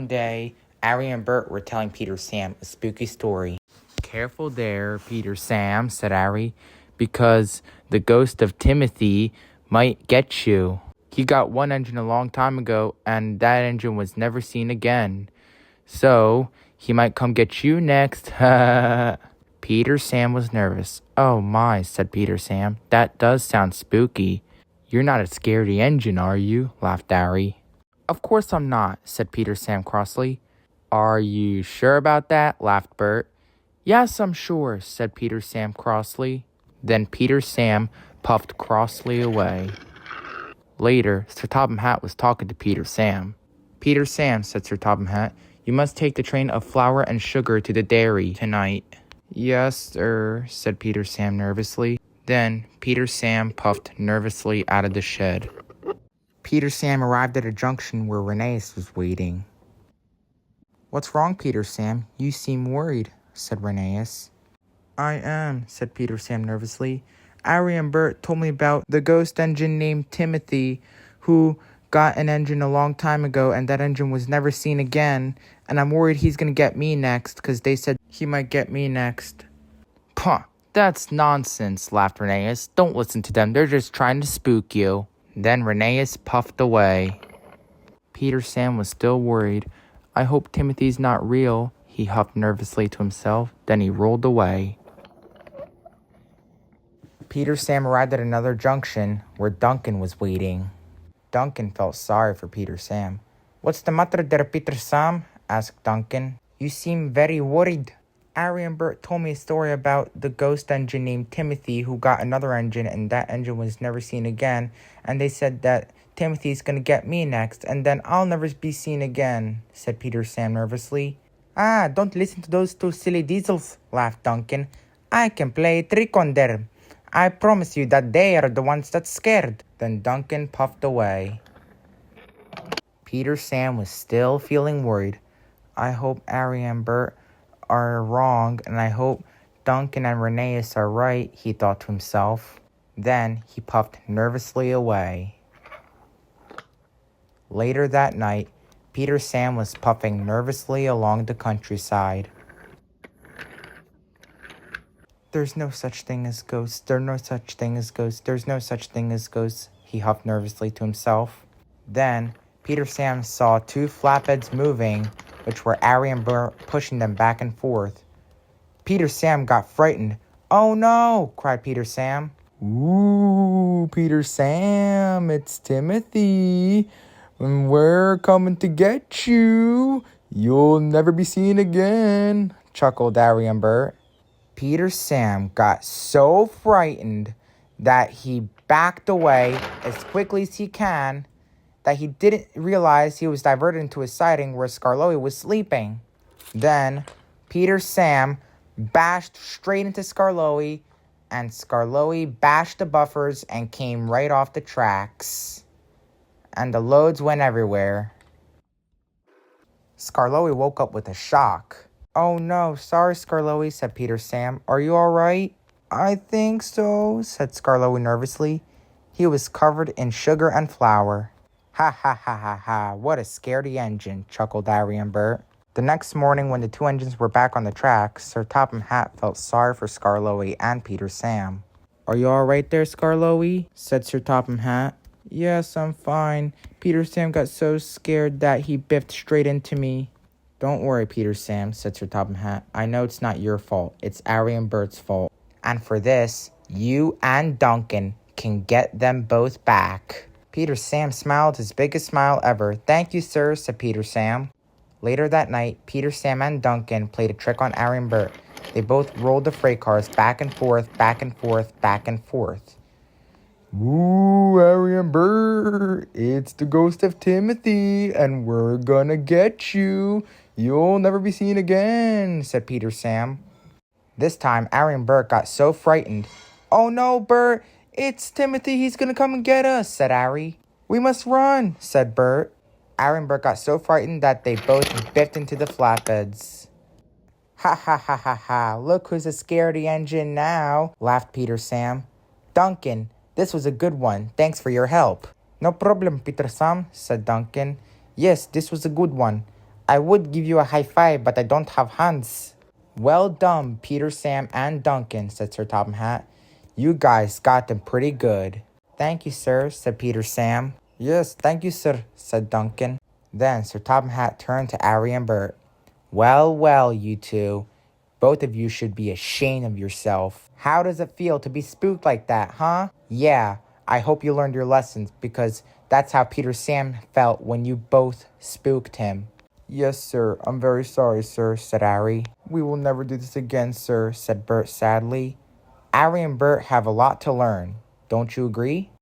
One day, Ari and Bert were telling Peter Sam a spooky story. "Careful there, Peter Sam," said Ari, "because the ghost of Timothy might get you. He got one engine a long time ago, and that engine was never seen again. So, he might come get you next." Peter Sam was nervous. "Oh my," said Peter Sam. "That does sound spooky." "You're not a scaredy engine, are you?" laughed Ari. "Of course I'm not," said Peter Sam crossly. "Are you sure about that?" laughed Bert. "Yes, I'm sure," said Peter Sam crossly. Then Peter Sam puffed crossly away. Later, Sir Topham Hatt was talking to Peter Sam. "Peter Sam," said Sir Topham Hatt, "you must take the train of flour and sugar to the dairy tonight." "Yes, sir," said Peter Sam nervously. Then Peter Sam puffed nervously out of the shed. Peter Sam arrived at a junction where Rheneas was waiting. "What's wrong, Peter Sam? You seem worried," said Rheneas. "I am," said Peter Sam nervously. "Ari and Bert told me about the ghost engine named Timothy, who got an engine a long time ago, and that engine was never seen again, and I'm worried he's gonna get me next, because they said he might get me next." "Puh, that's nonsense," laughed Rheneas. "Don't listen to them, they're just trying to spook you." Then Rheneas puffed away. Peter Sam was still worried. "I hope Timothy's not real," he huffed nervously to himself. Then he rolled away. Peter Sam arrived at another junction where Duncan was waiting. Duncan felt sorry for Peter Sam. "What's the matter there, Peter Sam?" asked Duncan. "You seem very worried." "Ari and Bert told me a story about the ghost engine named Timothy who got another engine, and that engine was never seen again, and they said that Timothy's gonna get me next, and then I'll never be seen again," said Peter Sam nervously. "Ah, don't listen to those two silly diesels," laughed Duncan. "I can play a trick on them. I promise you that they are the ones that's scared." Then Duncan puffed away. Peter Sam was still feeling worried. "I hope Ari and Bert are wrong, and I hope Duncan and Rheneas are right," he thought to himself. Then he puffed nervously away. Later that night, Peter Sam was puffing nervously along the countryside. "There's no such thing as ghosts. There's no such thing as ghosts. There's no such thing as ghosts," he huffed nervously to himself. Then Peter Sam saw two flatbeds moving, which were Ari and Bert pushing them back and forth. Peter Sam got frightened. "Oh no!" cried Peter Sam. "Ooh, Peter Sam, it's Timothy. And we're coming to get you. You'll never be seen again," chuckled Ari and Bert. Peter Sam got so frightened that he backed away as quickly as he can, that he didn't realize he was diverted into a siding where Skarloey was sleeping. Then Peter Sam bashed straight into Skarloey, and Skarloey bashed the buffers and came right off the tracks. And the loads went everywhere. Skarloey woke up with a shock. "Oh no, sorry Skarloey," said Peter Sam. "Are you alright?" "I think so," said Skarloey nervously. He was covered in sugar and flour. "Ha ha ha ha ha, what a scaredy engine," chuckled Ari and Bert. The next morning, when the two engines were back on the tracks, Sir Topham Hatt felt sorry for Skarloey and Peter Sam. "Are you alright there, Skarloey?" said Sir Topham Hatt. "Yes, I'm fine. Peter Sam got so scared that he biffed straight into me." "Don't worry, Peter Sam," said Sir Topham Hatt. "I know it's not your fault. It's Ari and Bert's fault. And for this, you and Duncan can get them both back." Peter Sam smiled his biggest smile ever. "Thank you, sir," said Peter Sam. Later that night, Peter Sam and Duncan played a trick on Ari and Bert. They both rolled the freight cars back and forth, back and forth, back and forth. "Ooh, Ari and Bert, it's the ghost of Timothy, and we're gonna get you. You'll never be seen again," said Peter Sam. This time, Ari and Bert got so frightened. "Oh no, Bert, it's Timothy. He's gonna come and get us," said Ari. "We must run," said Bert. Ari and Bert got so frightened that they both biffed into the flatbeds. "Ha ha ha ha ha, look who's a scaredy engine now," laughed Peter Sam. "Duncan, this was a good one. Thanks for your help." "No problem, Peter Sam," said Duncan. "Yes, this was a good one. I would give you a high five, but I don't have hands. Well done, Peter, Sam, and Duncan, said Sir Topham Hatt. You guys got them pretty good. Thank you, sir, said Peter Sam. Yes, thank you, sir, said Duncan. Then Sir Topham Hatt turned to Harry and Bert. Well, well, you two. Both of you should be ashamed of yourself. How does it feel to be spooked like that, huh? Yeah, I hope you learned your lessons, because that's how Peter Sam felt when you both spooked him. Yes, sir. I'm very sorry, sir, said Harry. We will never do this again, sir, said Bert sadly. Harry and Bert have a lot to learn. Don't you agree?